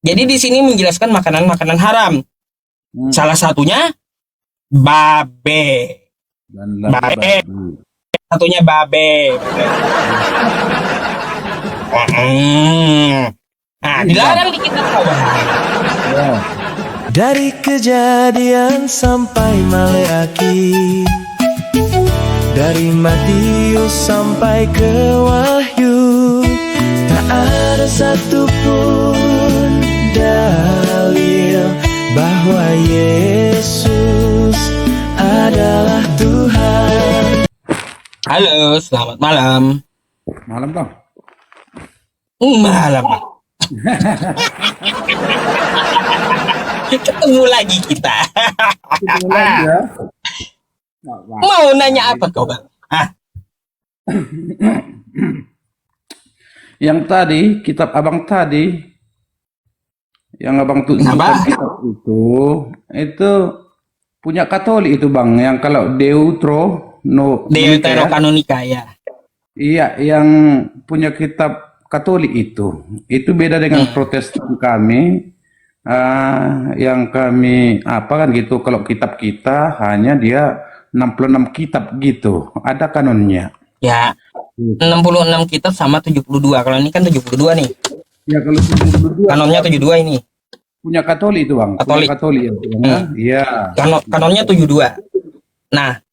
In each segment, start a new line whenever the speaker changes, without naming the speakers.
Jadi di sini menjelaskan makanan-makanan haram. Salah satunya babe.
Dan lagi
Babe.
babi.
Satunya babe. Nah, dilarang di kitab Taurat.
Ya.
Dari Kejadian sampai Maleaki, dari Matius sampai ke Wahyu, tak ada satupun dalil bahwa Yesus adalah Tuhan.
Halo, selamat malam.
Malam bang.
Malam. Ketemu lagi kita.
Ketemu lagi ya. Nggak, Bang.
Mau nanya apa kau, Bang?
Yang tadi kitab abang tadi, yang abang tunjukkan
Kenapa?
kitab itu punya Katolik itu bang. Yang kalau
Deuterokanonika ya.
Iya, yang punya kitab Katolik itu beda dengan Protestan kami. Yang kami apa kan gitu, kalau kitab kita hanya dia 66 kitab gitu, ada kanonnya.
Ya, 66 kitab sama 72. Kalau ini kan 72 nih.
Ya kalau 72
Kanonnya 72 ini.
punya Katolik itu bang,
Katolik.
punya Katolik ya, Bang. Iya.
Kanonnya 72. Nah,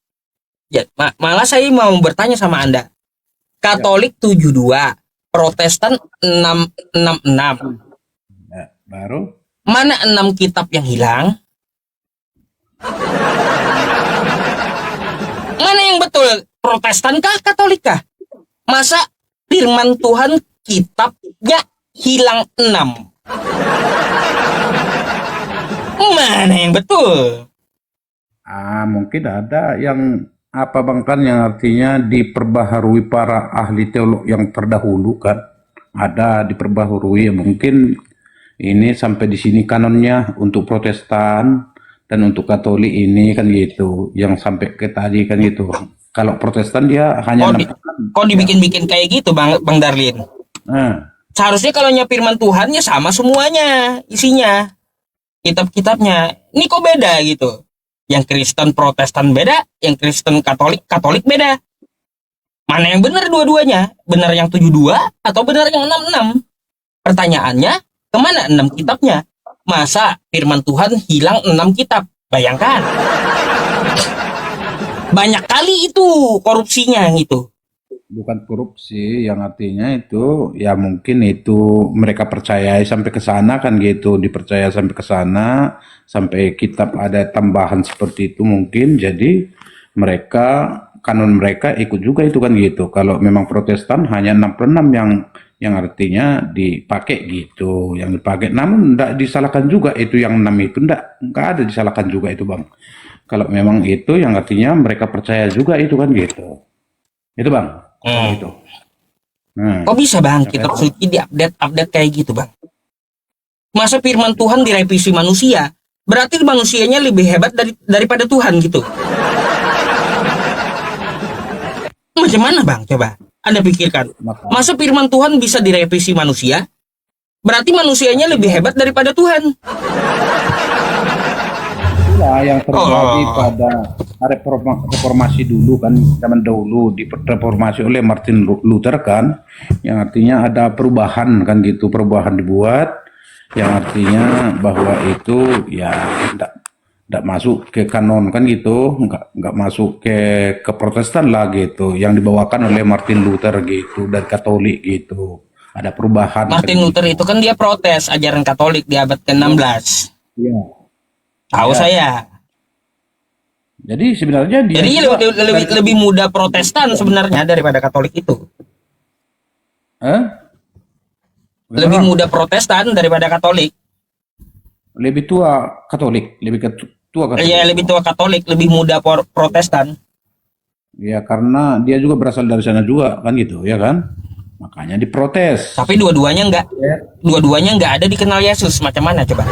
ya, malah saya mau bertanya sama Anda. Katolik 72, Protestan 666.
Ya, baru
Mana 6 kitab yang hilang? Mana yang betul? Protestan kah, Katolik kah? Masa firman Tuhan kitabnya hilang 6? Mana yang betul?
mungkin ada yang apa bang kan yang artinya diperbaharui para ahli teolog yang terdahulu kan, ada diperbaharui ya, mungkin ini sampai di sini kanonnya untuk Protestan dan untuk Katolik ini kan gitu, yang sampai ke tadi kan gitu. Kalau Protestan dia hanya
Kok dibikin-bikin kayak gitu, Bang Darlin?
Nah,
Seharusnya kalau firman Tuhan ya sama semuanya isinya. Kitab-kitabnya. Ini kok beda gitu. Yang Kristen Protestan beda, yang Kristen Katolik beda. Mana yang benar dua-duanya? Benar yang 72 atau benar yang 66? Pertanyaannya, kemana 6 kitabnya? Masa firman Tuhan hilang 6 kitab? Bayangkan. Banyak kali itu korupsinya gitu.
bukan korupsi, yang artinya itu ya mungkin itu mereka percayai sampai ke sana kan gitu, dipercaya sampai ke sana, sampai kitab ada tambahan seperti itu mungkin, jadi mereka kanon mereka ikut juga itu kan gitu. Kalau memang Protestan hanya 66 yang artinya dipakai gitu, yang dipakai, namun tidak disalahkan juga itu yang 6 itu, enggak ada disalahkan juga itu bang. Kalau memang itu yang artinya mereka percaya juga itu kan gitu. Itu bang. Gitu. Nah,
Kok bisa bang kitab suci diupdate kayak gitu bang? Masa firman Tuhan direvisi manusia? Berarti manusianya lebih hebat daripada Tuhan gitu. Macam mana bang? Coba Anda pikirkan. Masa firman Tuhan bisa direvisi manusia? Berarti manusianya lebih hebat daripada Tuhan.
itulah yang terjadi pada reformasi dulu kan, zaman dahulu direformasi oleh Martin Luther kan, yang artinya ada perubahan kan gitu, perubahan dibuat yang artinya bahwa itu ya tidak masuk ke kanon kan gitu, nggak masuk ke Protestan lah gitu, yang dibawakan oleh Martin Luther gitu dan Katolik gitu, ada perubahan.
Martin Luther itu kan dia protes ajaran Katolik di abad ke-16.
Iya.
Tahu saya.
Jadi sebenarnya dia
Jadi lebih mudah Protestan sebenarnya daripada Katolik itu. Lebih mudah Protestan daripada Katolik.
Lebih tua Katolik, tua Katolik.
Iya, lebih tua Katolik, lebih mudah Protestan.
Ya karena dia juga berasal dari sana juga kan gitu, ya kan? Makanya diprotes.
Tapi dua-duanya enggak ada dikenal Yesus. Macam mana coba?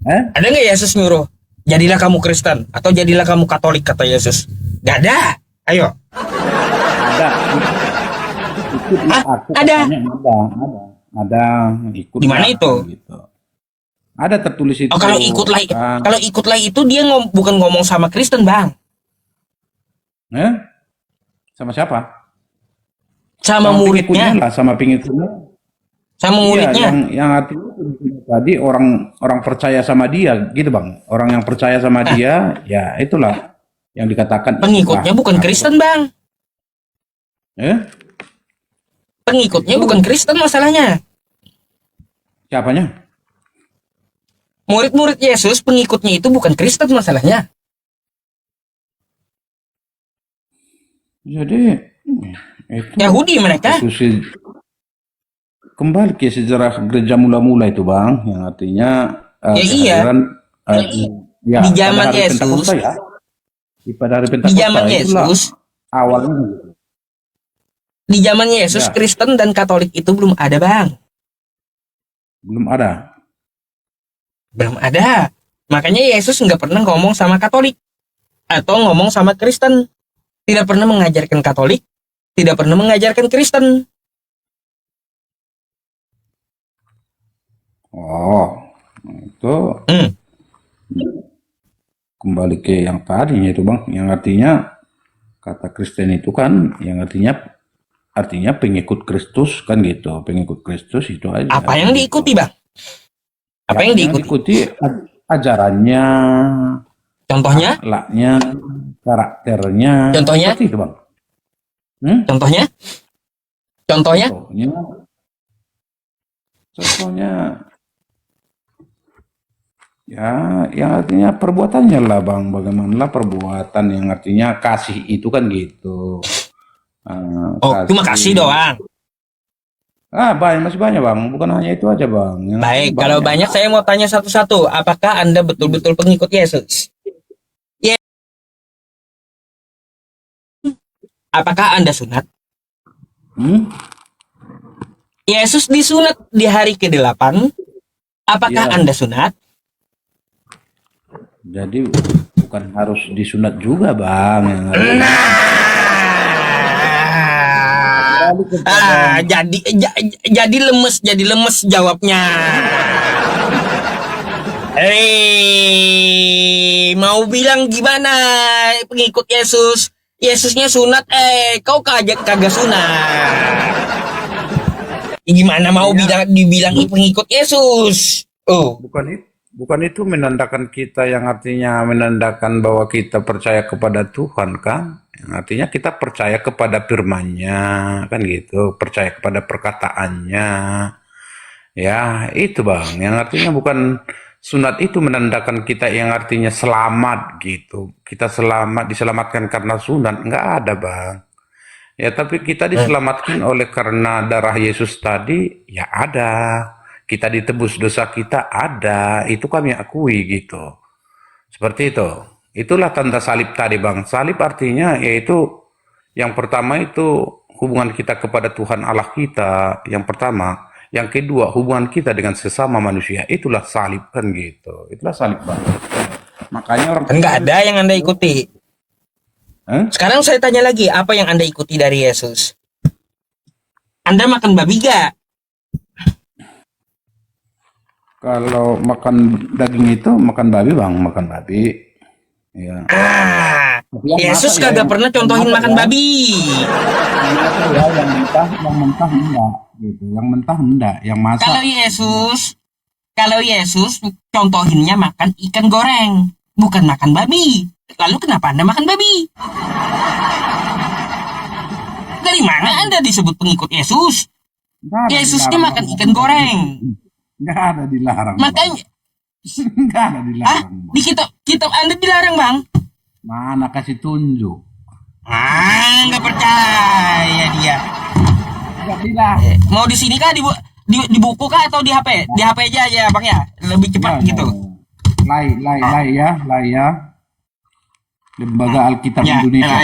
Ada nggak Yesus nyuruh, jadilah kamu Kristen atau jadilah kamu Katolik, kata Yesus? Gak ada. Ayo.
Ada. Ikutlah aku.
Ada.
Ada. Ada ikut
Di mana
lah,
itu?
kan gitu. Ada tertulis itu.
Oh,
Ah,
kalau ikutlah itu dia bukan ngomong sama Kristen, Bang.
eh? Sama siapa?
Sama
Sama pengikutnya
muridnya,
lah, sama pengikutnya.
sama
Iya,
muridnya.
yang artinya tadi orang orang percaya sama dia, gitu bang. Orang yang percaya sama
Ah,
dia, ya itulah yang dikatakan ikutlah.
pengikutnya bukan
Atau
Kristen, Bang.
eh
Pengikutnya
itu
bukan Kristen masalahnya.
siapanya?
Murid-murid Yesus, pengikutnya itu bukan Kristen masalahnya.
Jadi itu
Yahudi mereka.
itu sih kembali ke sejarah gereja mula-mula itu bang, yang artinya
Ya iya,
kehadiran eh, ya
di
pada
zaman
hari
Yesus,
Pentakosta ya, pada hari
di zaman
Pentakosta itulah
Yesus,
awalnya gitu.
di zaman Yesus
Ya
Kristen dan Katolik itu belum ada, Bang.
belum ada.
Belum ada. Makanya Yesus nggak pernah ngomong sama Katolik atau ngomong sama Kristen. Tidak pernah mengajarkan Katolik, tidak pernah mengajarkan Kristen.
Oh itu
Hmm.
kembali ke yang tadinya itu bang, yang artinya kata Kristen itu kan, yang artinya pengikut Kristus kan gitu, pengikut Kristus itu aja
Apa
kan
yang
gitu.
diikuti, Bang?
Ya
Apa yang
yang
diikuti?
diikuti ajarannya,
Contohnya?
akhlaknya, karakternya,
Contohnya?
seperti itu bang. Hmm?
Contohnya? Contohnya?
Contohnya, contohnya ya yang artinya perbuatannya lah bang, bagaimana perbuatan yang artinya kasih itu kan gitu.
Oh, cuma kasih
Kasih.
doang.
Banyak, masih banyak bang, bukan hanya itu aja bang, yang artinya
Baik, kalau
banyak.
banyak saya mau tanya satu-satu. Apakah Anda betul-betul pengikut Yesus? Ya, apakah Anda sunat?
Hmm?
Yesus disunat di hari ke-8. Apakah
Ya,
Anda sunat?
jadi bukan harus disunat juga bang, yang artinya kembali kepada
Jadi lemes jawabnya. Mau bilang gimana pengikut Yesus? Yesusnya sunat, kau kagak sunat. Gimana mau
ya
dibilang pengikut Yesus? Oh,
bukan itu menandakan kita, yang artinya menandakan bahwa kita percaya kepada Tuhan kan, yang artinya kita percaya kepada firman-Nya kan gitu, percaya kepada perkataannya. Ya, itu Bang. Yang artinya bukan sunat itu menandakan kita yang artinya selamat gitu. Kita selamat, diselamatkan karena sunat. Enggak ada Bang. Ya, tapi kita diselamatkan oleh karena darah Yesus tadi, ya ada. Kita ditebus dosa kita, ada. Itu kami akui gitu. Seperti itu. Itulah tanda salib tadi Bang. Salib artinya yaitu yang pertama itu hubungan kita kepada Tuhan Allah kita, yang pertama. Yang kedua, hubungan kita dengan sesama manusia. Itulah salib kan gitu. Itulah salib Bang. Makanya orang
kan nggak
Kristen,
ada yang Anda ikuti.
eh?
Sekarang saya tanya lagi, apa yang Anda ikuti dari Yesus? Anda makan babi gak?
Kalau makan daging itu makan babi Bang, makan babi. Ya. Tapi yang masak
Yesus
ya,
kagak pernah
yang
contohin
masak
makan
ya,
babi.
yang masak ya, yang mentah enggak gitu. Yang mentah enggak, yang masak.
Kalau Yesus contohinnya makan ikan goreng, bukan makan babi. Lalu kenapa Anda makan babi? Dari mana Anda disebut pengikut Yesus?
Enggak ada
Yesusnya
dilarang
makan
Bang.
ikan goreng.
Enggak ada dilarang Bang.
Makanya,
Enggak ada
ah,
dilarang Bang.
di kitab Anda dilarang, Bang.
Mana kasih tunjuk?
Nggak percaya dia.
Enggak dilarang.
Mau di sini kah di buku kah atau di HP? Di HP aja ya, Bang ya. Lebih cepat
Ya,
gitu.
Lay ya. Lembaga Alkitab
Ya,
Indonesia.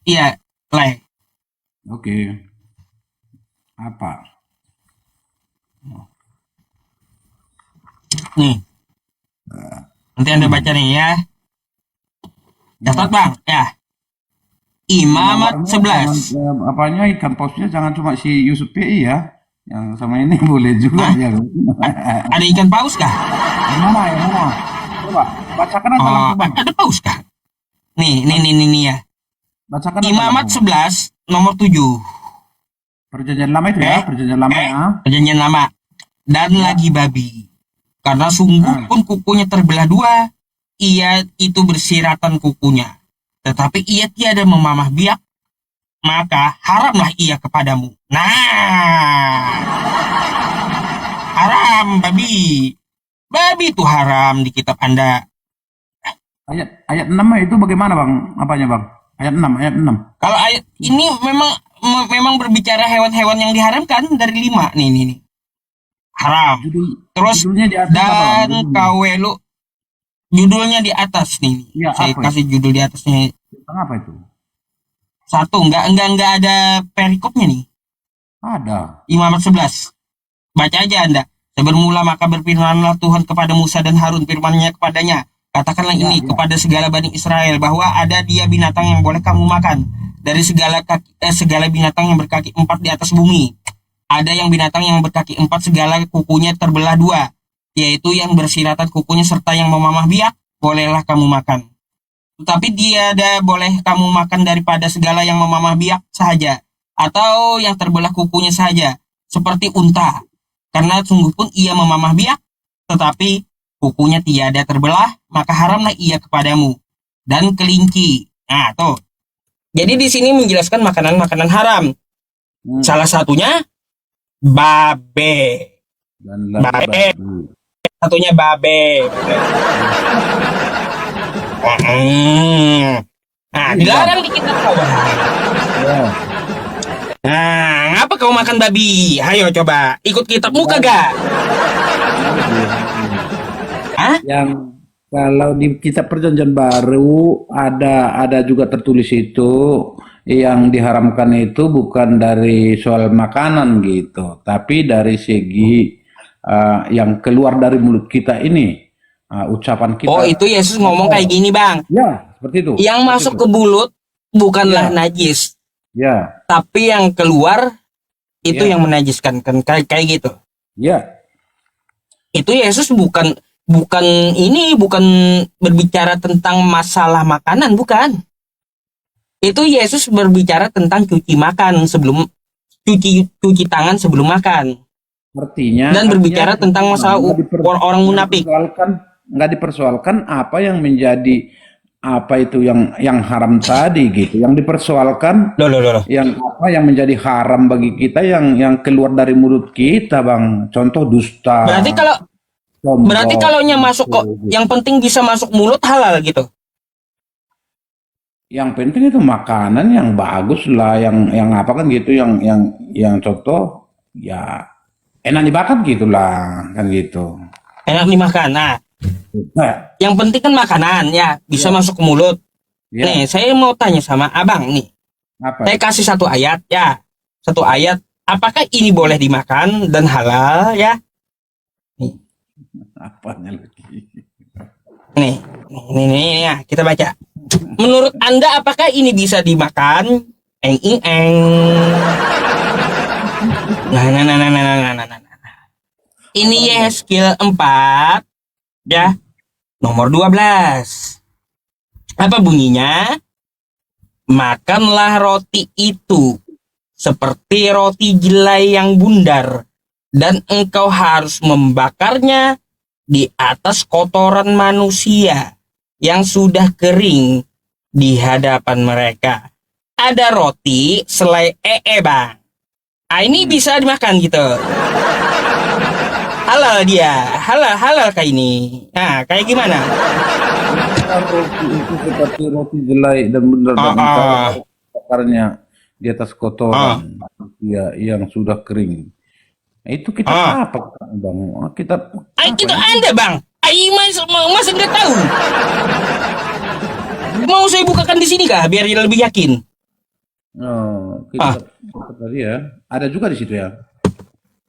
iya, lay.
Oke. Apa?
Nih, nanti Anda baca nih ya. Catat, Bang, ya. Imamat 11.
Apanya ikan pausnya jangan cuma si Yusuf PI ya. Yang sama ini boleh juga yang
Ada ikan paus kah?
yang mana? Coba bacakan aja
Oh,
langsung bang.
ada paus kah? Nih ya.
Bacakan aja
Imamat
langsung.
11 nomor 7.
Perjanjian lama itu ya, perjanjian lama ya.
Perjanjian lama. Dan lagi babi. Karena sungguh pun kukunya terbelah dua, ia itu bersiratan kukunya. Tetapi ia tiada memamah biak, maka haramlah ia kepadamu. Nah, haram babi. Babi itu haram di kitab Anda.
Ayat 6 itu bagaimana bang? Apanya bang? Ayat 6.
Kalau ayat ini memang berbicara hewan-hewan yang diharamkan dari 5 nih. Haram. Terus
Judulnya di atas apa bang?
dan kawelu judulnya di atas nih.
Iya,
Saya
apa
kasih judul di atasnya.
Tentang apa itu?
Satu, enggak ada perikopnya nih.
Ada.
Imamat 11. Baca aja Anda. Bermula maka berfirmanlah Tuhan kepada Musa dan Harun, firman-Nya kepadanya, katakanlah ini kepada segala Bani Israel, bahwa ada dia binatang yang boleh kamu makan dari segala binatang yang berkaki 4 di atas bumi. Ada yang binatang yang berkaki 4 segala kukunya terbelah dua, yaitu yang bersiratan kukunya serta yang memamah biak, bolehlah kamu makan. Tetapi tiada boleh kamu makan daripada segala yang memamah biak sahaja, atau yang terbelah kukunya saja, seperti unta. Karena sungguh pun ia memamah biak, tetapi kukunya tiada terbelah, maka haramlah ia kepadamu. Dan kelinci. Nah, tuh. Jadi di sini menjelaskan makanan-makanan haram. Salah satunya babe.
Dan
Babe. Satunya babe. Nah, dilarang di kitab Taurat.
Ya.
Nah, ngapa kau makan babi? Ayo coba, ikut kitabmu kagak? Hah?
Yang kalau di kitab perjanjian baru ada juga tertulis itu yang diharamkan itu bukan dari soal makanan gitu, tapi dari segi yang keluar dari mulut kita ini, ucapan kita.
Oh, itu Yesus ngomong kayak gini, Bang.
Ya, seperti itu.
Yang
Seperti
masuk
itu.
ke mulut bukanlah
Ya.
najis,
Ya,
tapi yang keluar itu
Ya.
yang menajiskan, kan kayak gitu.
ya,
Itu Yesus bukan berbicara tentang masalah makanan, bukan. Itu Yesus berbicara tentang cuci tangan sebelum makan.
artinya.
Dan berbicara tentang masalah orang munafik.
Nggak dipersoalkan apa yang menjadi apa itu yang haram tadi gitu. Yang dipersoalkan
Loh.
yang apa yang menjadi haram bagi kita yang keluar dari mulut kita, Bang. Contoh dusta.
Berarti kalau masuk kok, yang penting bisa masuk mulut halal gitu.
Yang penting itu makanan yang bagus lah, yang apa kan gitu, yang contoh ya enak dimakan gitulah kan gitu.
Enak dimakan. Nah, yang penting kan makanan ya bisa masuk ke mulut.
Ya.
Nih, saya mau tanya sama abang nih.
Apa?
Saya kasih satu ayat ya. Satu ayat. Apakah ini boleh dimakan dan halal ya?
Apanya lagi?
Nih ya, kita baca. Menurut Anda apakah ini bisa dimakan? Eng. Nah. Ini Yehezkiel 4 ya. Nomor 12. Apa bunyinya? Makanlah roti itu seperti roti jelai yang bundar, dan engkau harus membakarnya di atas kotoran manusia yang sudah kering di hadapan mereka. Ada roti selai Bang. Ah, ini bisa dimakan gitu. Halal dia, halal kayak ini. Nah, kayak gimana?
Roti itu seperti roti jelai dan benar bakarnya di atas kotoran yang sudah kering. Itu kita apa, Bang? Kita
Itu Anda, Bang. Masa nggak tahu? Mau saya bukakan di sini kah biar lebih yakin?
Kita tadi ya. Ada juga di situ ya.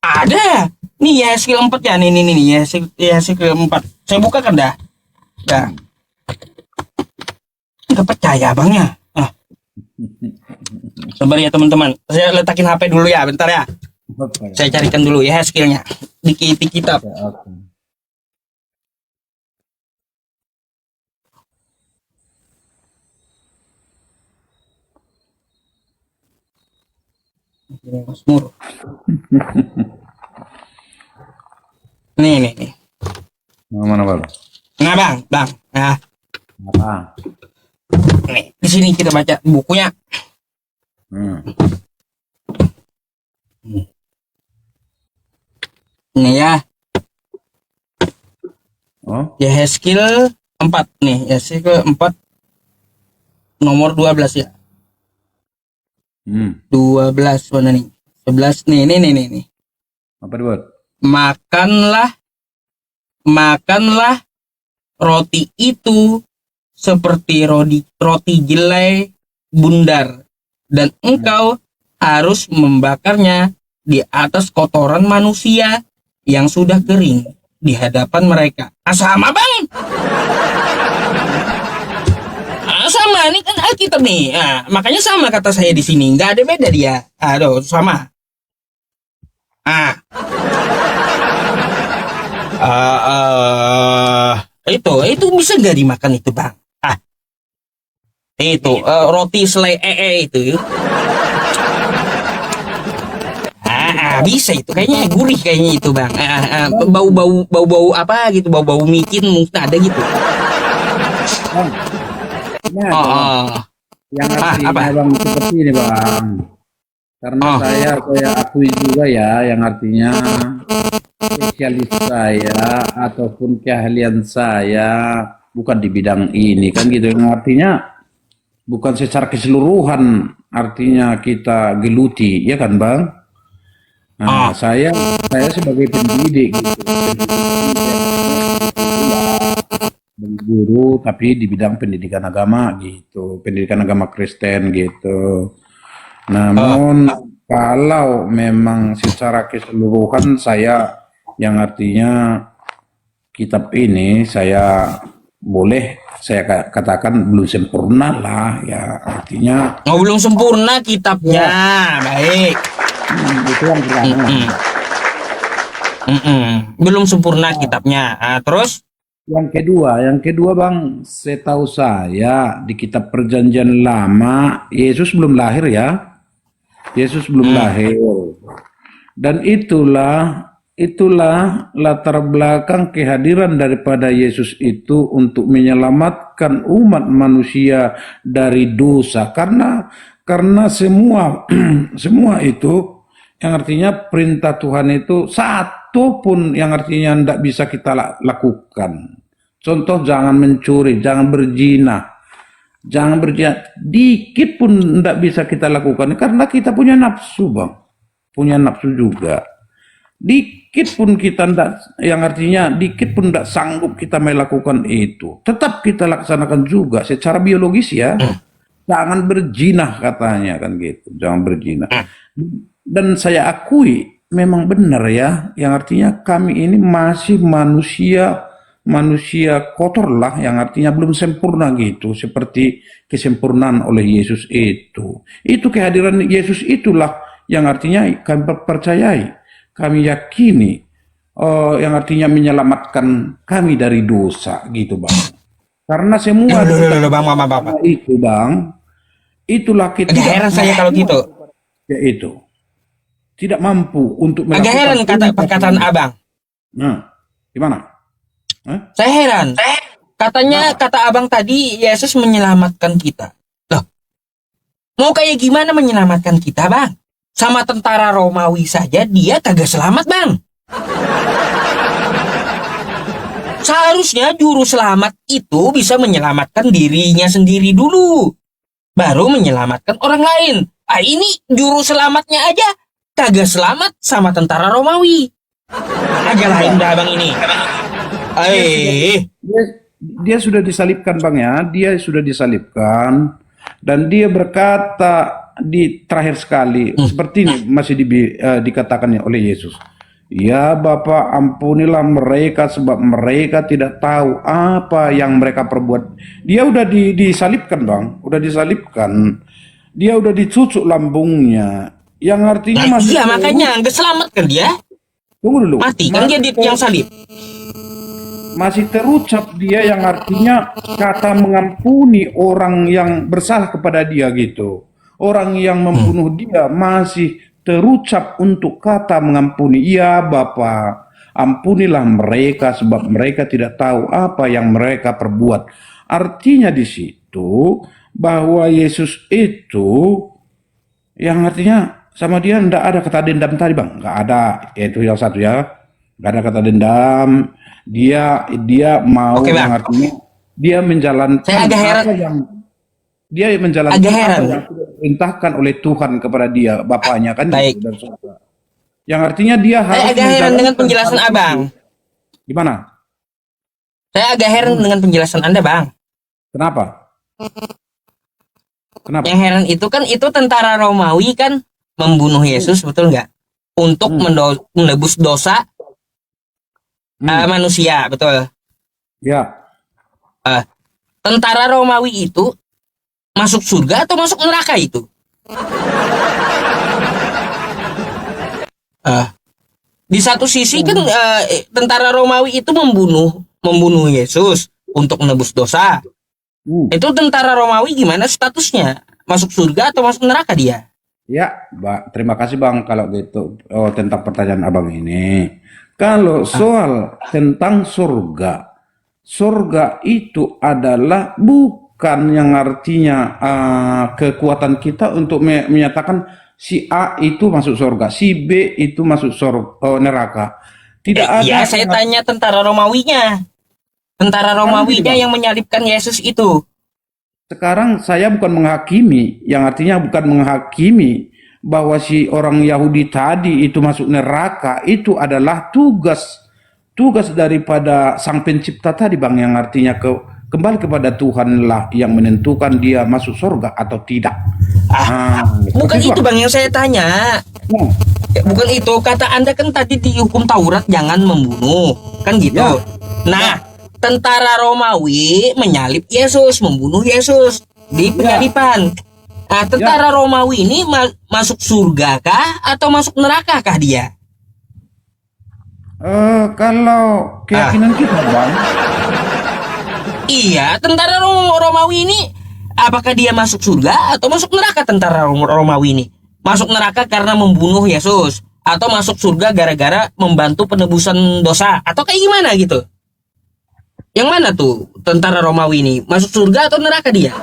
Ada. Nih Yehezkiel 4 ya. Nih Yehezkiel 4. Saya bukakan dah. Dah. Nggak percaya abangnya. Sabar ya teman-teman. Saya letakin HP dulu ya, bentar ya.
Apa ya?
Saya carikan dulu ya skillnya di kitab.
Ya, oke.
Mazmur. Nih.
Mana bang?
Nah, Bang. Nah,
Apa?
nih di sini kita baca bukunya.
Hmm.
Nih ya,
Oh,
Yehezkiel 4 nih, Yehezkiel 4 nomor 12 ya. 12 mana nih? 11 nih.
apa dibuat?
Makanlah roti itu seperti roti jelai bundar, dan engkau harus membakarnya di atas kotoran manusia yang sudah kering di hadapan mereka. Sama bang. Sama ini kan Alkitab nih. Makanya sama kata saya di sini, nggak ada beda dia. Aduh, sama. Itu bisa nggak dimakan itu bang? Itu roti selai itu. Bisa itu kayaknya gurih kayaknya itu bang. Bau apa gitu, bau micin mungkin ada gitu.
Ini ada yang artinya
apa?
bang seperti ini bang. Karena saya akui juga ya, yang artinya spesialis saya ataupun keahlian saya bukan di bidang ini kan gitu. Yang artinya bukan secara keseluruhan artinya kita geluti, ya kan bang? Nah, saya sebagai pendidik gitu, guru tapi di bidang pendidikan agama gitu, pendidikan agama Kristen gitu. Namun kalau memang secara keseluruhan saya yang artinya kitab ini saya katakan belum sempurna lah ya, artinya
belum sempurna kitabnya. Baik.
Itu yang pertama.
Belum sempurna kitabnya. Terus
yang kedua bang, setahu saya di kitab Perjanjian Lama Yesus belum lahir ya. Yesus belum lahir. Dan itulah latar belakang kehadiran daripada Yesus itu untuk menyelamatkan umat manusia dari dosa. Karena semua semua itu yang artinya perintah Tuhan itu satu pun yang artinya tidak bisa kita lakukan. Contoh, jangan mencuri, jangan berzina. Dikit pun tidak bisa kita lakukan karena kita punya nafsu bang, punya nafsu juga. Dikit pun kita tidak, yang artinya dikit pun tidak sanggup kita melakukan itu. Tetap kita laksanakan juga secara biologis ya. Jangan berzina katanya kan gitu, jangan berzina. Dan saya akui memang benar ya, yang artinya kami ini masih manusia kotor lah, yang artinya belum sempurna gitu, seperti kesempurnaan oleh Yesus itu. Itu kehadiran Yesus itulah yang artinya kami percayai, kami yakini, yang artinya menyelamatkan kami dari dosa gitu bang. Karena semua
bang.
Itu bang, itulah kita.
Agak heran saya kalau gitu.
Ya itu. Tidak mampu untuk
melakukan. Agak heran perkataan abang.
Nah, gimana?
Saya heran. Katanya kata abang tadi Yesus menyelamatkan kita. Loh, mau kayak gimana menyelamatkan kita bang? Sama tentara Romawi saja dia kagak selamat bang. Seharusnya juru selamat itu bisa menyelamatkan dirinya sendiri dulu, baru menyelamatkan orang lain. Ini juru selamatnya aja kagak selamat sama tentara Romawi. Agak lain dah bang ini.
Dia sudah disalibkan bang ya, dia sudah disalibkan dan dia berkata di terakhir sekali seperti ini masih dikatakan oleh Yesus. Ya Bapa, ampunilah mereka sebab mereka tidak tahu apa yang mereka perbuat. Dia udah disalibkan bang, udah disalibkan. Dia udah dicucuk lambungnya. yang artinya
Nah,
masih
iya makanya nggak selamat kan dia,
tunggu dulu,
mati kan dia di tiang salib.
masih terucap dia yang artinya kata mengampuni orang yang bersalah kepada dia gitu. Orang yang membunuh dia masih terucap untuk kata mengampuni. Ya Bapa, ampunilah mereka sebab mereka tidak tahu apa yang mereka perbuat. Artinya di situ bahwa Yesus itu yang artinya sama dia ndak ada kata dendam tadi bang, nggak ada. Itu yang satu ya, nggak ada kata dendam. Dia mau
Oke
yang
bang,
artinya dia menjalankan
saya agak heran,
apa yang dia menjalankan
agak
apa
heran.
yang sudah diperintahkan oleh Tuhan kepada dia bapaknya kan gitu
Baik,
dan saudara. Yang artinya dia
saya
harus
agak heran dengan
menjalankan hal
penjelasan
itu.
abang.
Gimana?
Saya agak heran dengan penjelasan Anda bang.
Kenapa? Kenapa?
Yang heran itu kan itu tentara Romawi kan membunuh Yesus, betul nggak? Untuk
Hmm.
menebus dosa
Hmm.
manusia, betul.
Ya.
Eh, Tentara Romawi itu masuk surga atau masuk neraka itu? Eh, di satu sisi kan tentara Romawi itu membunuh Yesus untuk menebus dosa.
Hmm.
Itu tentara Romawi gimana statusnya? Masuk surga atau masuk neraka dia?
Ya, terima kasih Bang kalau gitu. Oh, tentang pertanyaan Abang ini. Kalau soal tentang surga, surga itu adalah bukan yang artinya kekuatan kita untuk menyatakan si A itu masuk surga, si B itu masuk surga, neraka. Tidak
Iya,
ada
saya
yang
tanya tentara Romawinya. Tentara
sekarang gini
Romawinya
Bang.
yang menyalibkan Yesus itu.
Sekarang saya bukan menghakimi, yang artinya bukan menghakimi bahwa si orang Yahudi tadi itu masuk neraka, itu adalah tugas daripada Sang Pencipta tadi Bang, yang artinya kembali kepada Tuhanlah yang menentukan dia masuk surga atau tidak.
Bukan
Seperti
itu
Bang.
bang yang saya tanya.
Nah,
Bukan itu. Kata Anda kan tadi di hukum Taurat jangan membunuh. Kan gitu.
ya,
Nah, tentara Romawi menyalib Yesus, membunuh Yesus di penyalipan. Nah, tentara Romawi ini masuk surga kah atau masuk neraka kah dia?
kalau keyakinan kita Bang,
Iya, tentara Romawi ini apakah dia masuk surga atau masuk neraka tentara Romawi ini? Masuk neraka karena membunuh Yesus atau masuk surga gara-gara membantu penebusan dosa atau kayak gimana gitu? Yang mana tuh tentara Romawi ini? Masuk surga atau neraka dia?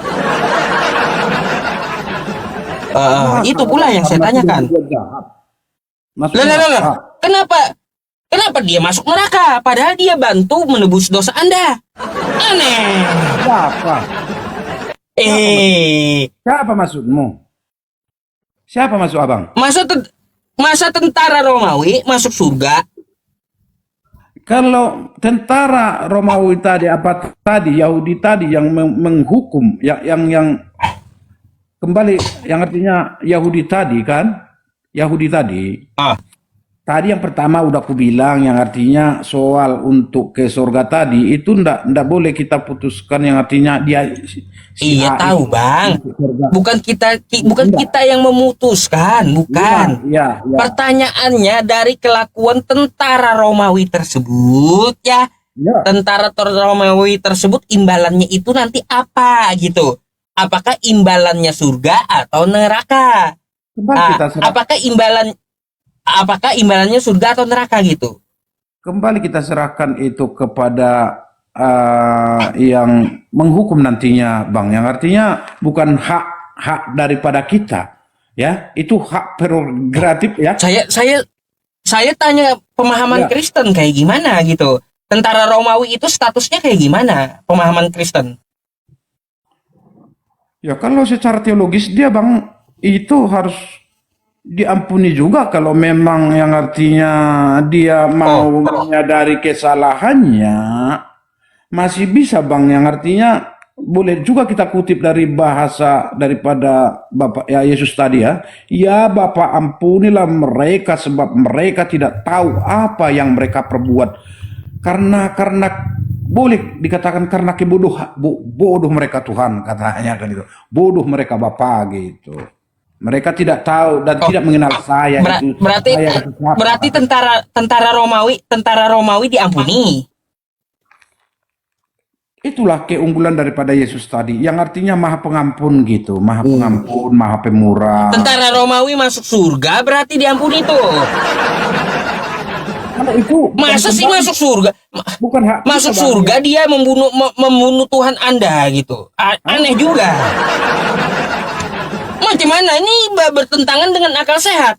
Itu pula yang saya tanyakan.
Masuk
Lah,
neraka.
Kenapa dia masuk neraka? Padahal dia bantu menebus dosa Anda. Aneh.
Siapa? Siapa maksudmu? Siapa maksud Abang?
Masa tentara Romawi masuk surga?
Kalau tentara Romawi tadi apa tadi Yahudi tadi yang menghukum yang kembali yang artinya Yahudi tadi kan? Yahudi tadi. Tadi yang pertama udah aku bilang yang artinya soal untuk ke surga tadi itu ndak boleh kita putuskan yang artinya dia
Iya
A
tahu
itu
bang,
masuk surga.
bukan
Enggak.
kita yang memutuskan, bukan.
Iya.
Pertanyaannya dari kelakuan tentara Romawi tersebut ya,
Ya.
tentara Romawi tersebut imbalannya itu nanti apa gitu? Apakah imbalannya surga atau neraka?
Kembali kita serahkan.
Apakah imbalannya surga atau neraka gitu?
Kembali kita serahkan itu kepada yang menghukum nantinya, Bang. Yang artinya bukan hak daripada kita, ya. Itu hak prerogatif, ya.
Saya tanya pemahaman
Ya.
Kristen kayak gimana gitu. Tentara Romawi itu statusnya kayak gimana? Pemahaman Kristen.
Ya kalau secara teologis dia, Bang, itu harus diampuni juga kalau memang yang artinya dia mau menyadari kesalahannya, masih bisa Bang, yang artinya boleh juga kita kutip dari bahasa daripada Bapak ya Yesus tadi ya. Ya Bapa, ampunilah mereka sebab mereka tidak tahu apa yang mereka perbuat. Karena boleh dikatakan karena bodoh mereka Tuhan, katanya kan itu. Bodoh mereka Bapa gitu. Mereka tidak tahu dan
Oh,
tidak mengenal saya
ber-
itu.
berarti
Saya itu siapa.
berarti tentara Romawi diampuni.
Itulah keunggulan daripada Yesus tadi, yang artinya maha pengampun gitu, maha pengampun, maha pemurah.
Tentara Romawi masuk surga berarti diampuni tuh.
Kalau itu bukan
Masa sih
kembali,
masuk surga?
bukan hak kita,
Masuk
Bang.
surga dia membunuh Tuhan Anda gitu. Aneh juga. Macam mana ini bertentangan dengan akal sehat?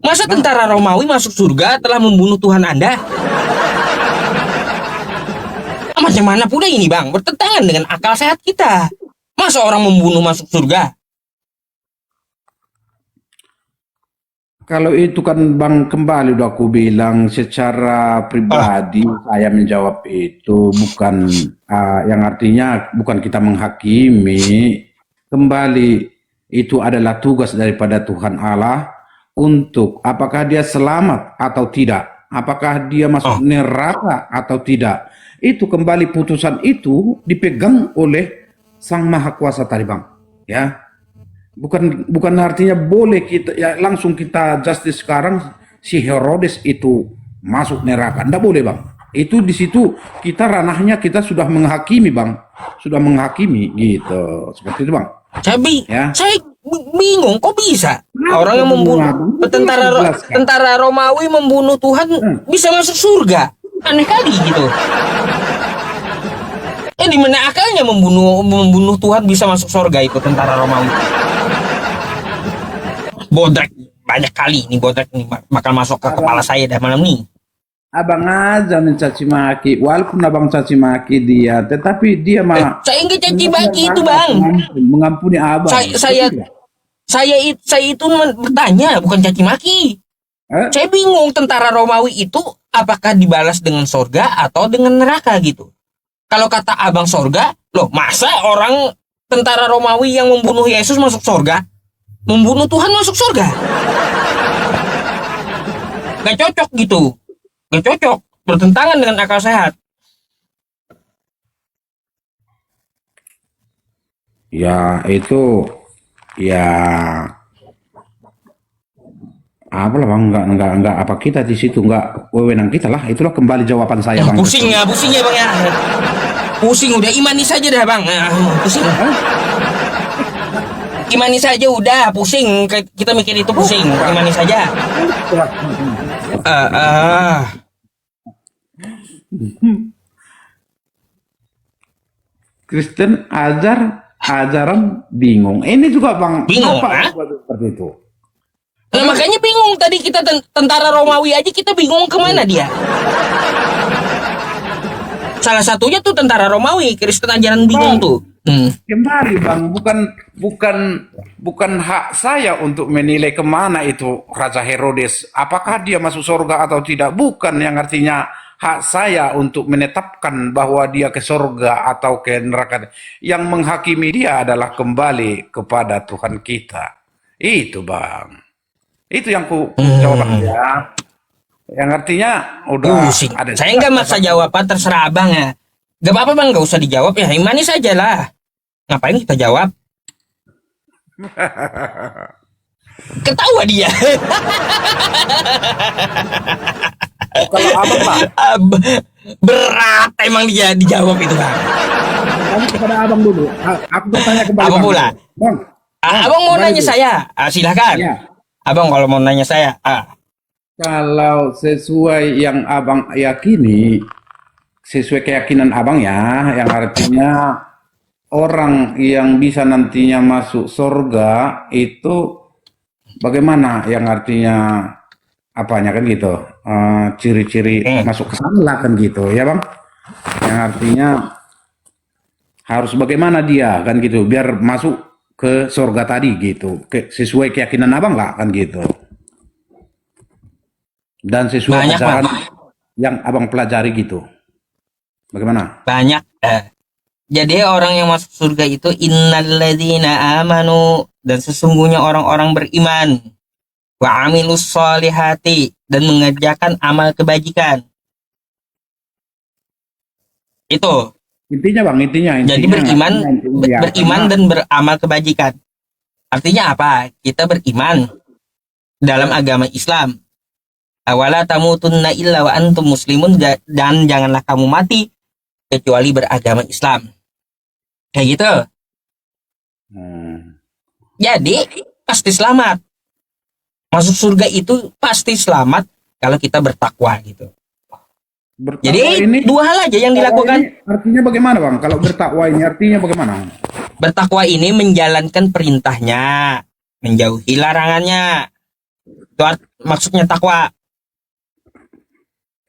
Masa tentara Romawi masuk surga telah membunuh Tuhan Anda? Macam mana pula ini bang? Bertentangan dengan akal sehat kita. Masa orang membunuh masuk surga?
Kalau itu kan Bang, kembali udah aku bilang secara pribadi saya menjawab itu bukan yang artinya bukan kita menghakimi. Kembali itu adalah tugas daripada Tuhan Allah untuk apakah dia selamat atau tidak, apakah dia masuk neraka atau tidak. Itu kembali putusan itu dipegang oleh Sang Maha Kuasa tadi Bang, ya. Bukan artinya boleh kita ya langsung kita justice sekarang si Herodes itu masuk neraka. Nggak boleh Bang. Itu di situ kita ranahnya kita sudah menghakimi Bang. Sudah menghakimi gitu. Seperti itu Bang. Ya.
Saya bingung kok bisa orang yang membunuh tentara Romawi membunuh Tuhan bisa masuk surga. Aneh kali gitu. Di mana akalnya membunuh Tuhan bisa masuk surga itu tentara Romawi? Bodrek banyak kali nih bodrek nih bakal masuk ke kepala saya dah malam nih.
Abang aja mencaci maki, walaupun abang caci maki dia, tetapi dia mah
Saya nggak caci maki itu bang.
mengampuni abang.
Saya itu bertanya bukan caci maki. Saya bingung tentara Romawi itu apakah dibalas dengan surga atau dengan neraka gitu. Kalau kata abang surga, loh masa orang tentara Romawi yang membunuh Yesus masuk surga? Membunuh Tuhan masuk surga? Gak cocok gitu. Gak cocok. Bertentangan dengan akal sehat.
Ya itu ya apalah Bang, enggak apa kita di situ, enggak wewenang kita lah. Itulah kembali jawaban saya Bang.
Pusing ya bang ya. Pusing udah imani saja dah bang. Pusing. Imani saja udah pusing. Kita mikir itu pusing. Imani saja.
Kristen ajaran bingung. Ini juga Bang.
Bingung,
Kenapa seperti itu?
Nah makanya bingung tadi kita tentara Romawi aja kita bingung kemana dia. Salah satunya tuh tentara Romawi, Kristen ajaran bingung tuh.
Kembali Bang, bukan hak saya untuk menilai kemana itu Raja Herodes. Apakah dia masuk surga atau tidak? Bukan, yang artinya hak saya untuk menetapkan bahwa dia ke surga atau ke neraka. Yang menghakimi dia adalah kembali kepada Tuhan kita. Itu Bang. Itu yang ku jawab ya. Yang artinya udah ada.
Saya nggak maksa jawaban, terserah abang ya. Gak apa-apa bang, nggak usah dijawab ya. Imani saja lah. Ngapain kita jawab? Ketawa dia.
Kalau abang Pak,
berat emang dia dijawab itu bang.
kamu kepada abang dulu. Aku bertanya kembali.
Apa pula?
Bang,
Abang mau nanya saya? Silakan.
ya.
Abang kalau mau nanya saya.
Kalau sesuai yang abang yakini, sesuai keyakinan abang ya, yang artinya orang yang bisa nantinya masuk surga itu bagaimana? Yang artinya apanya kan gitu, ciri-ciri masuk ke sana lah kan gitu, ya bang? Yang artinya harus bagaimana dia kan gitu, biar masuk ke surga tadi gitu, sesuai keyakinan abang lah kan gitu. Dan sesuai
Banyak,
ajaran
Bang.
yang abang pelajari gitu. Bagaimana?
Banyak. Jadi orang yang masuk surga itu innalladzina amanu, dan sesungguhnya orang-orang beriman, wa amilus solihati, dan mengerjakan amal kebajikan. Itu.
Intinya bang, intinya
Jadi beriman
ya.
dan beramal kebajikan. Artinya apa? Kita beriman dalam agama Islam. Awala tamutunna illa wa antum muslimun, dan janganlah kamu mati kecuali beragama Islam. Kayak gitu. Jadi pasti selamat. Masuk surga itu pasti selamat kalau kita bertakwa gitu.
Bertakwa
Jadi
ini,
dua hal aja yang dilakukan.
ini artinya bagaimana Bang? Kalau bertakwa ini artinya bagaimana?
Bertakwa ini menjalankan perintahnya, menjauhi larangannya. Itu maksudnya takwa.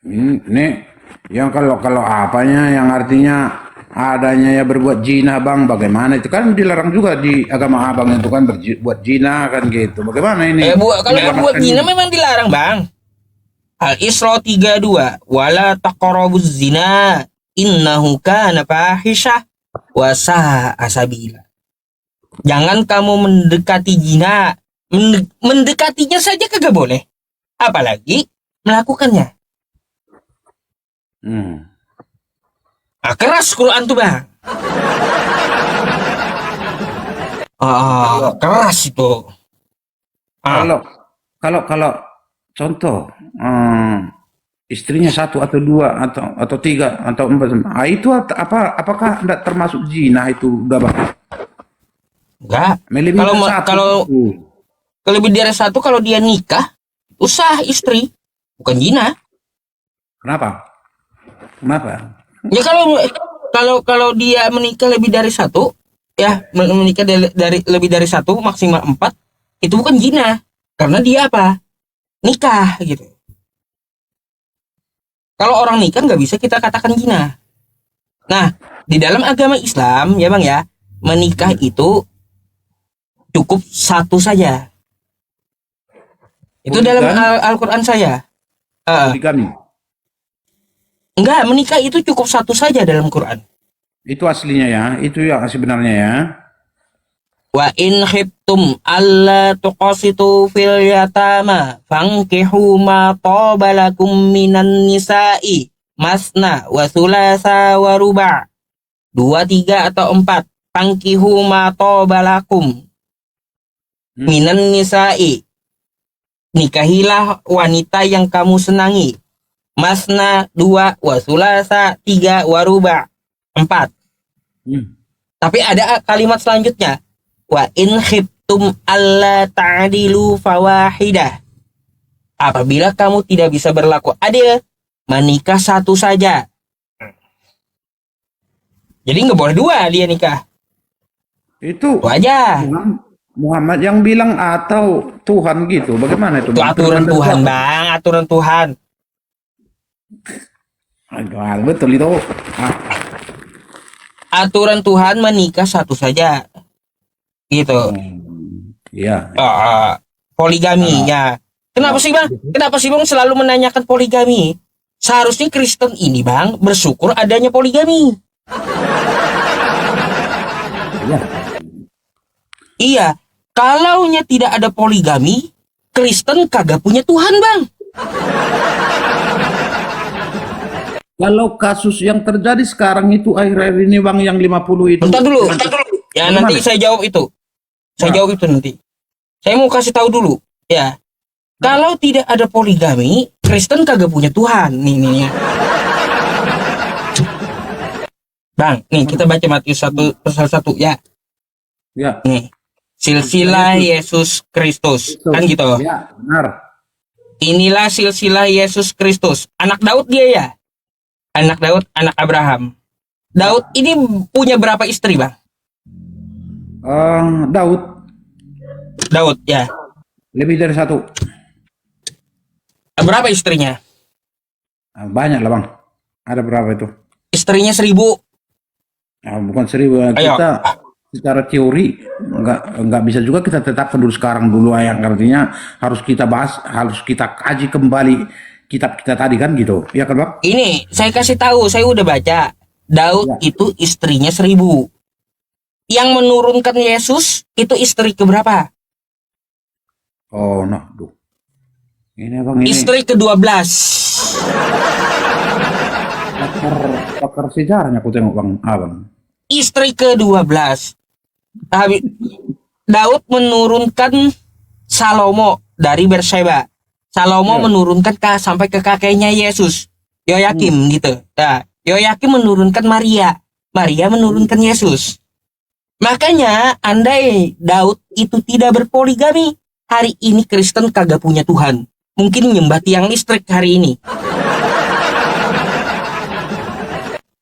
Ini yang kalau apanya yang artinya adanya ya berbuat zina Bang, bagaimana itu kan dilarang juga di agama Abang itu kan berbuat zina kan gitu. Bagaimana ini?
Kalau berbuat zina memang dilarang, Bang. Al-Isra 32, wala taqrabuz zina innahu kana fahisyah wa sa'a sabila. Jangan kamu mendekati zina. Mendekatinya saja kagak boleh. Apalagi melakukannya. Nah, keras Quran tuh, Bang. Keras itu.
Kalau contoh istrinya satu atau dua atau tiga atau empat, itu apakah tidak termasuk zina itu udah Bang?
Enggak. Kalau lebih dari satu, kalau dia nikah, usah istri, bukan zina.
Kenapa?
Ya kalau dia menikah lebih dari satu, ya menikah dari lebih dari satu maksimal 4, itu bukan zina, karena dia apa? Nikah gitu. Kalau orang nikah nggak bisa kita katakan zina. Nah, di dalam agama Islam ya Bang ya, menikah itu cukup satu saja. Itu dalam Al-Quran saya.
Poligami.
Enggak, menikah itu cukup satu saja dalam Quran.
Itu aslinya ya, itu yang sebenarnya ya.
Wa in khiftum alla tuqasitu fil yatama fankihu ma tabalakum minan nisa'i masna wa thulatha wa ruba'. 2, 3 atau 4. Fankihu ma tabalakum minan nisa'i. Nikahilah wanita yang kamu senangi. Masna 2, wa thulatha 3, wa ruba' 4. Tapi ada kalimat selanjutnya. Wa in khiftum alla ta'dilu fawahidah. Apabila kamu tidak bisa berlaku adil, menikah satu saja. Jadi nggak boleh 2 dia nikah.
Itu
aja.
Muhammad yang bilang atau Tuhan gitu. Bagaimana itu?
Itu aturan Tuhan, Bang, aturan Tuhan.
Betul itu.
Aturan Tuhan menikah satu saja. Gitu.
Iya.
Poligami ya. Kenapa sih Bang? Kenapa sih Bang selalu menanyakan poligami? Seharusnya Kristen ini Bang bersyukur adanya poligami. Iya. Kalaunya tidak ada poligami, Kristen kagak punya Tuhan Bang.
Kalau kasus yang terjadi sekarang itu akhir-akhir ini Bang yang 50 itu.
Bentar dulu. Ya nanti saya jawab itu. Jawab itu nanti. Saya mau kasih tahu dulu. Ya. Kalau tidak ada poligami, Kristen kagak punya Tuhan. Nih. Bang, nih kita baca Matius 1 pasal 1 ya.
Ya.
Nih. Silsilah Yesus Kristus. Kan gitu.
Ya, benar.
Inilah silsilah Yesus Kristus. Anak Daud dia ya. Anak Daud, anak Abraham. Daud ini punya berapa istri, Bang?
Daud
ya.
Lebih dari 1.
Berapa istrinya?
Banyak lah Bang. Ada berapa itu?
Istrinya 1000.
Bukan 1000. Kita secara teori nggak bisa juga kita tetapkan dulu sekarang dulu yang artinya harus kita bahas, harus kita kaji kembali kitab kita tadi kan gitu. Ya kan Bang?
Ini saya kasih tahu, saya udah baca. Daud itu istrinya 1000. Yang menurunkan Yesus itu istri keberapa?
Oh, nah, ini Bang ini.
Istri ke-12.
Pakar sejarahnya aku tengok Bang Abang.
Istri ke-12. Daud menurunkan Salomo dari Berseba. Salomo
Ya.
menurunkan sampai ke kakeknya Yesus, Yoyakim gitu. Nah, Yoyakim menurunkan Maria. Maria menurunkan Yesus. Makanya andai Daud itu tidak berpoligami, hari ini Kristen kagak punya Tuhan. Mungkin nyembah tiang listrik hari ini.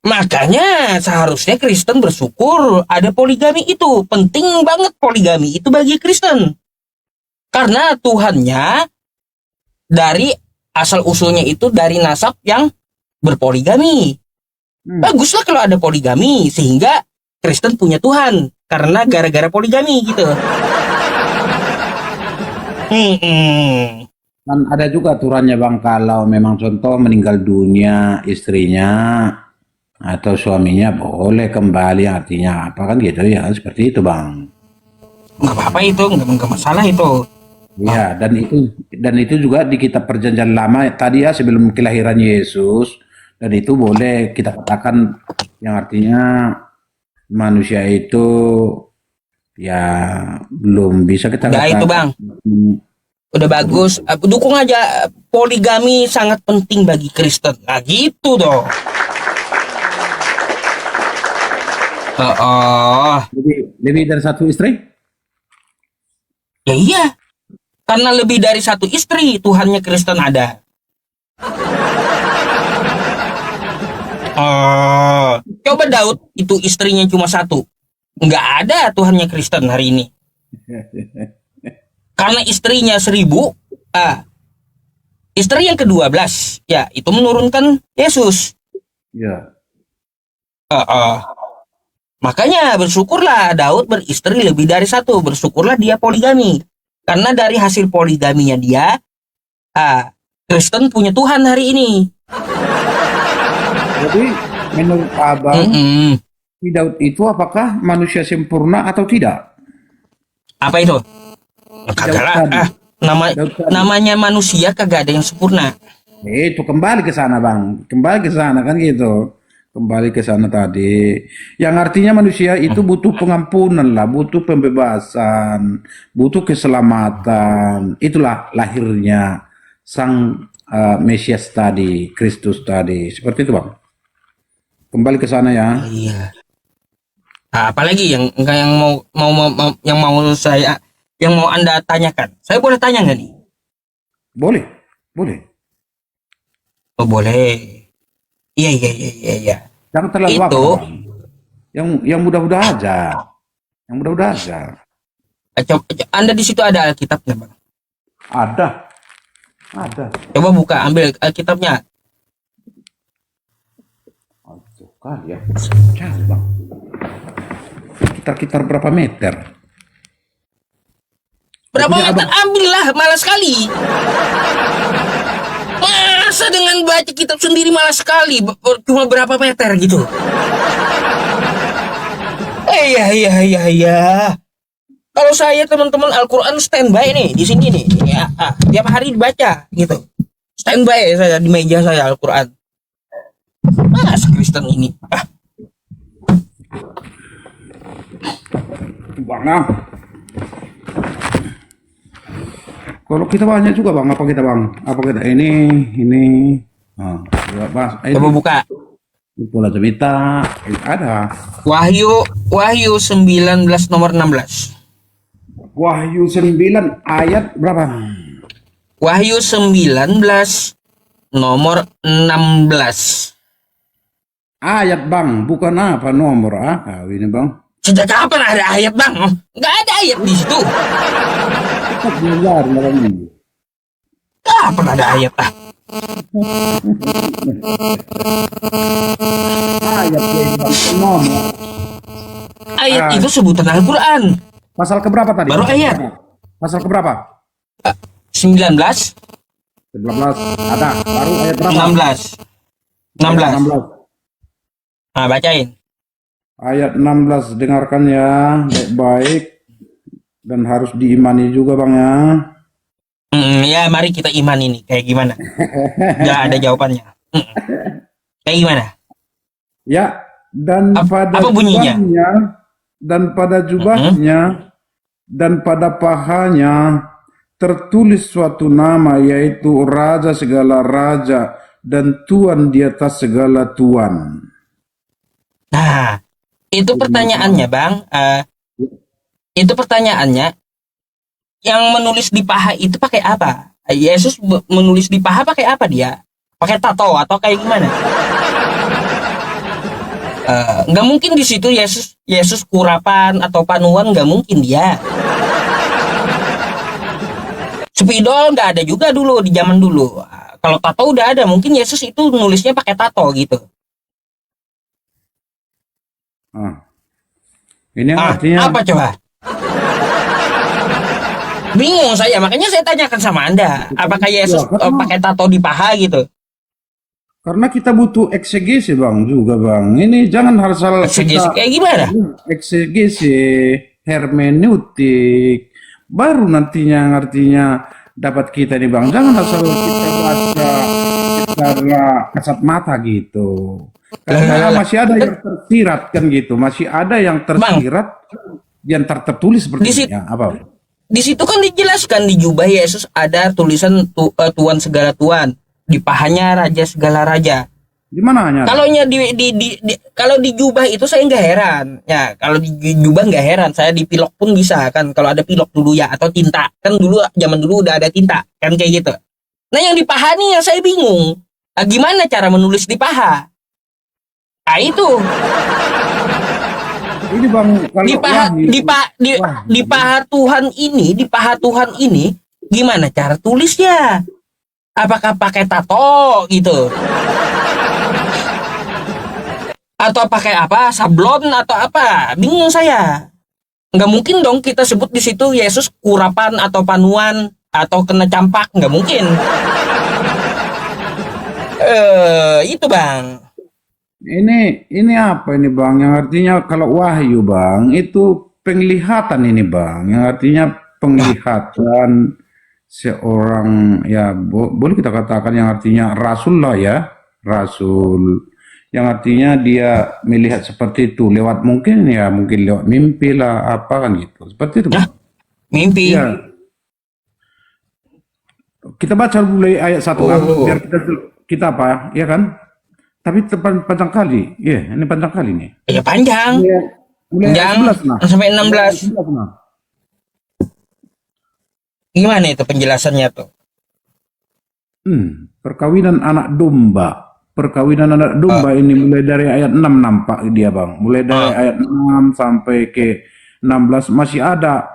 Makanya seharusnya Kristen bersyukur ada poligami itu. Penting banget poligami itu bagi Kristen. Karena Tuhannya dari asal usulnya itu dari nasab yang berpoligami. Baguslah kalau ada poligami sehingga Kristen punya Tuhan karena gara-gara poligami gitu.
Dan ada juga aturannya Bang, kalau memang contoh meninggal dunia istrinya atau suaminya boleh kembali, artinya apa kan gitu ya, seperti itu Bang.
Nggak apa-apa itu, nggak masalah itu.
Iya, dan itu juga di kitab perjanjian lama tadi ya, sebelum kelahiran Yesus, dan itu boleh kita katakan yang artinya manusia itu ya belum bisa kita
Udah
katakan.
itu Bang, udah bagus. Dukung aja, poligami sangat penting bagi Kristen. Nah gitu dong.
Lebih dari satu istri?
Ya iya, karena lebih dari satu istri Tuhannya Kristen ada. Coba Daud itu istrinya cuma satu, nggak ada Tuhannya Kristen hari ini. Karena istrinya 1000, istri yang ke-12 ya itu menurunkan Yesus.
Ya.
Makanya bersyukurlah Daud beristri lebih dari satu, bersyukurlah dia poligami. Karena dari hasil poligaminya dia, Kristen punya Tuhan hari ini.
Jadi menurut Abang, Daud itu apakah manusia sempurna atau tidak?
Apa itu? Kagak lah. Namanya manusia kagak ada yang sempurna.
Itu kembali ke sana Bang, kembali ke sana kan gitu. Kembali ke sana tadi, yang artinya manusia itu butuh pengampunan lah, butuh pembebasan, butuh keselamatan. Itulah lahirnya sang Mesias tadi, Kristus tadi. Seperti itu Bang. Kembali ke sana ya.
Iya. Apalagi yang mau Anda tanyakan? Saya boleh tanya nggak nih?
Boleh, boleh.
Oh boleh. Iya.
Jangan terlalu
Itu
apa, Bang. Yang mudah-mudah aja. Yang mudah-mudah aja.
Anda di situ ada Alkitabnya, Bang?
Ada.
Coba buka, ambil Alkitabnya.
Itu kali ya. Cari Bang. Sekitar berapa meter?
Berapa meter? Ambillah, malas sekali. Masa dengan baca kitab sendiri malas sekali, cuma berapa meter gitu. Iya. Kalau saya teman-teman Al-Quran standby nih di sini nih, ya, tiap hari dibaca gitu. Standby saya di meja saya Al-Quran. Mas Kristen ini.
Bang, kalau kita banyak juga Bang, apa kita ini. Mas,
Coba buka.
Bola cerita ada.
Wahyu 19 nomor 16.
Wahyu 9 ayat berapa?
Wahyu 19 nomor 16.
Ayat Bang, bukan apa nomor ini Bang.
Sejak kapan ada ayat Bang? Nggak ada ayat di situ. Kapan ada ayat Ayat itu sebutan Al-Quran.
Pasal keberapa tadi?
Baru ayat.
Pasal keberapa?
19.
19 ada. Baru ayat berapa?
16. Nah, bacain.
Ayat 16, dengarkan ya baik-baik dan harus diimani juga Bang ya.
Ya mari kita iman ini kayak gimana? Nggak ada jawabannya. Kayak gimana?
Ya, dan pada
apa bunyinya?
jubahnya dan pada pahanya tertulis suatu nama, yaitu Raja segala raja dan Tuan di atas segala tuan.
Nah, itu pertanyaannya, Bang. Itu pertanyaannya, yang menulis di paha itu pakai apa? Yesus menulis di paha pakai apa dia? Pakai tato atau kayak gimana? Nggak mungkin di situ Yesus kurapan atau panuan, nggak mungkin dia. Spidol nggak ada juga dulu di zaman dulu. Kalau tato udah ada, mungkin Yesus itu nulisnya pakai tato gitu.
Ini artinya
Apa coba? Bingung saya, makanya saya tanyakan sama Anda, apakah Yesus pakai tato di paha gitu?
karena kita butuh eksegesi bang juga bang. Ini jangan asal
Eksegesi
kita
kayak gimana?
eksegesi hermeneutik baru nantinya artinya dapat kita nih bang. Jangan asal kita baca secara kasat mata gitu. Karena masih ada yang tersirat kan gitu. Masih ada yang tersirat yang tertulis seperti ini. Ya, apa?
Di situ kan dijelaskan di jubah Yesus ada tulisan Tuan segala tuan, di pahanya Raja segala raja.
Di mana hanya?
Kalau kalau di jubah itu saya nggak heran. Ya, kalau di jubah nggak heran. Saya di pilok pun bisa kan. Kalau ada pilok dulu ya, atau tinta. Kan dulu zaman dulu udah ada tinta kan kayak gitu. Nah, yang di paha nih yang saya bingung. Nah, gimana cara menulis di paha? Nah, itu.
Ini bang, kalau
Di paha Tuhan ini gimana cara tulisnya? Apakah pakai tato gitu? Atau pakai apa? Sablon atau apa? Bingung saya. Nggak mungkin dong kita sebut di situ Yesus kurapan atau panuan atau kena campak, nggak mungkin. Itu bang.
Ini apa ini bang? Yang artinya kalau wahyu bang itu penglihatan ini bang. Yang artinya penglihatan seorang ya boleh kita katakan yang artinya rasul lah ya, rasul. Yang artinya dia melihat seperti itu lewat mungkin lewat mimpi lah apa kan gitu. Seperti itu bang.
Mimpi.
Ya. Kita baca mulai ayat 1 biar kita apa ya kan? Tapi panjang kali, ini panjang kali nih.
Ya panjang.
Mulai
Panjang
11 nah.
sampai 16.
11 nah.
Gimana itu penjelasannya tuh?
Perkawinan anak domba. Perkawinan anak domba ini mulai dari ayat 6 nampak dia bang. Mulai dari ayat 6 sampai ke 16 masih ada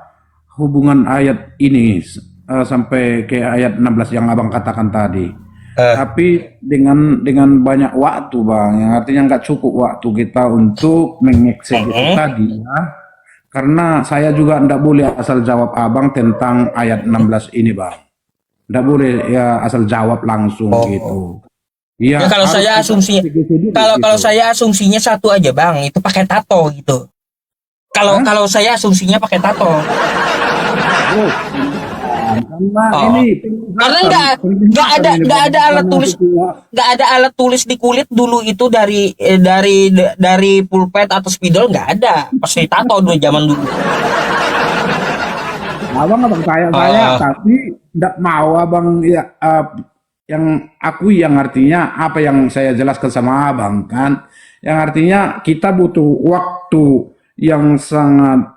hubungan ayat ini sampai ke ayat 16 yang abang katakan tadi. Tapi dengan banyak waktu bang, yang artinya nggak cukup waktu kita untuk mengeksekusi tadi ya. Karena saya juga nggak boleh asal jawab abang tentang ayat 16 ini bang. Nggak boleh ya asal jawab langsung gitu.
Ya, kalau saya asumsinya, kalau saya asumsinya satu aja bang, itu pakai tato gitu. Kalau saya asumsinya pakai tato. Karena nggak ada alat tulis di kulit dulu itu dari pulpen atau spidol, nggak ada. Pasti tato dulu zaman dulu.
Abang saya tapi nggak mau abang ya yang akui yang artinya apa yang saya jelaskan sama abang kan, yang artinya kita butuh waktu yang sangat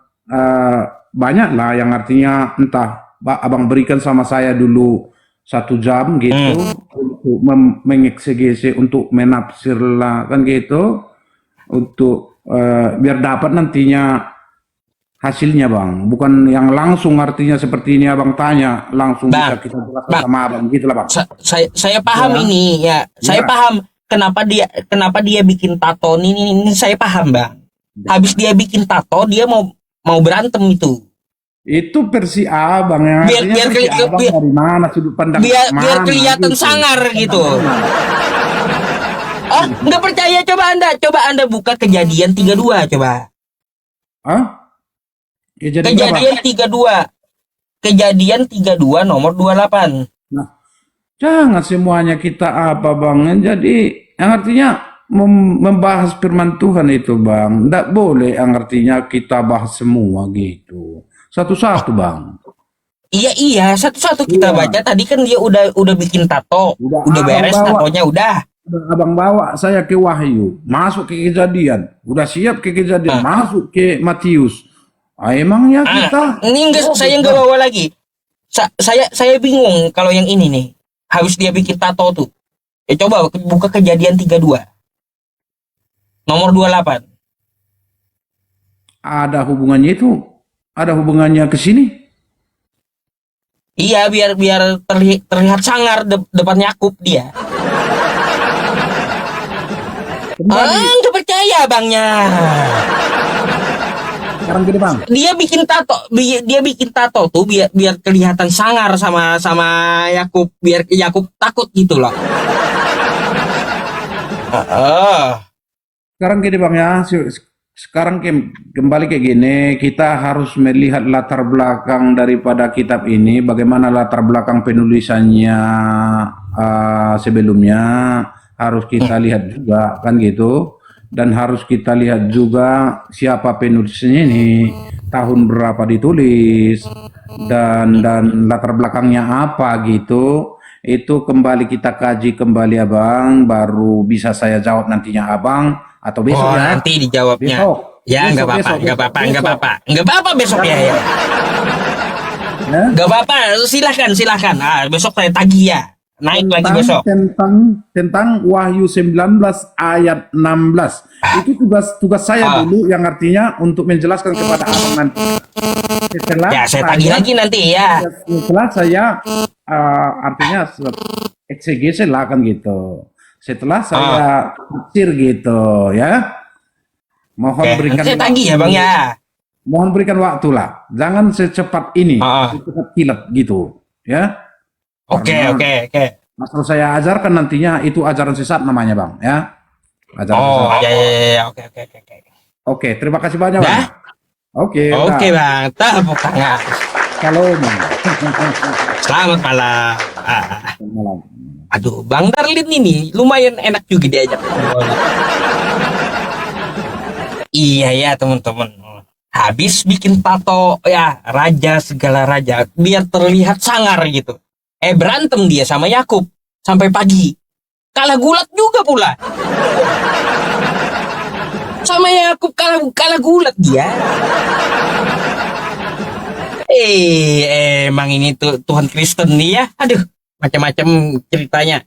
banyak lah, yang artinya entah abang berikan sama saya dulu 1 jam gitu untuk mengeksegesi, untuk menafsir lah kan gitu, untuk biar dapat nantinya hasilnya bang, bukan yang langsung artinya seperti ini abang tanya langsung
bang,
bisa kita jelaskan sama abang gitu lah bang.
Saya paham ini ya, saya paham kenapa dia bikin tato ini saya paham bang. Habis dia bikin tato dia mau berantem itu.
Itu versi abang yang
biar
dari mana sudut pandang
biar
mana,
kelihatan
gitu.
sangar gitu. Oh, nggak percaya coba anda buka Kejadian 32 coba. Kejadian 32. Kejadian 32 nomor 28.
Nah, jangan semuanya kita apa bang. Jadi yang artinya membahas firman Tuhan itu bang, tidak boleh yang artinya kita bahas semua gitu. Satu-satu bang.
Iya, satu-satu kita
Iya.
baca. Tadi kan dia udah bikin tato,
Udah
udah
abang
beres
bawa.
tatonya udah.
Abang bawa saya ke Wahyu, masuk ke kejadian, udah siap ke kejadian, masuk ke Matius. Emangnya kita
Ini enggak, saya nggak bawa lagi. Saya bingung kalau yang ini nih. Habis dia bikin tato tuh. Coba buka kejadian 32. Nomor 28.
ada hubungannya itu? Ada hubungannya ke sini?
Iya, biar terlihat sangar depan Yakub dia.
Kembali
Nggak percaya abangnya.
sekarang gini bang.
Dia bikin tato tuh biar kelihatan sangar sama Yakub, biar Yakub takut gitu loh.
Sekarang gini bang ya, sekarang kembali kayak gini, kita harus melihat latar belakang daripada kitab ini, bagaimana latar belakang penulisannya sebelumnya, harus kita lihat juga kan gitu, dan harus kita lihat juga siapa penulisnya ini, tahun berapa ditulis, dan latar belakangnya apa gitu. Itu kembali kita kaji kembali abang, baru bisa saya jawab nantinya abang, atau besok ya.
Nanti dijawabnya.
Besok.
Ya, nggak
Besok,
apa-apa,
besok,
nggak apa-apa,
besok.
nggak apa-apa, nggak apa-apa besok ya.
Ya?
Nggak apa-apa, silahkan. Besok saya tagih ya. Naik lagi besok.
Tentang Wahyu 19 ayat 16. Itu tugas saya dulu, yang artinya untuk menjelaskan kepada abang nanti. Setelah
Ya, saya tagih lagi nanti ya.
setelah saya artinya eksegese lah kan gitu. Setelah saya tafsir gitu ya. Mohon
Oke,
berikan
nanti saya tagih ya bang ya.
Mohon berikan waktu lah. Jangan secepat ini,
Ah.
secepat kilat gitu ya.
Oke.
Asal saya ajarkan nantinya itu ajaran sesat namanya bang ya. Ajaran
Oh,
sesat.
ya. Oke.
Oke, terima kasih banyak
Dah?
bang. Oke.
Oke bang, tepuk tangan.
Shalom.
Selamat malam.
Malam.
Aduh, Bang Darlin ini lumayan enak juga diajak. Iya ya teman-teman. Habis bikin tato ya raja segala raja biar terlihat sangar gitu. Berantem dia sama Yakub sampai pagi. Kalah gulat juga pula. Sama Yakub kalah gulat dia. Emang ini tuh Tuhan Kristen nih ya. Aduh, macam-macam ceritanya.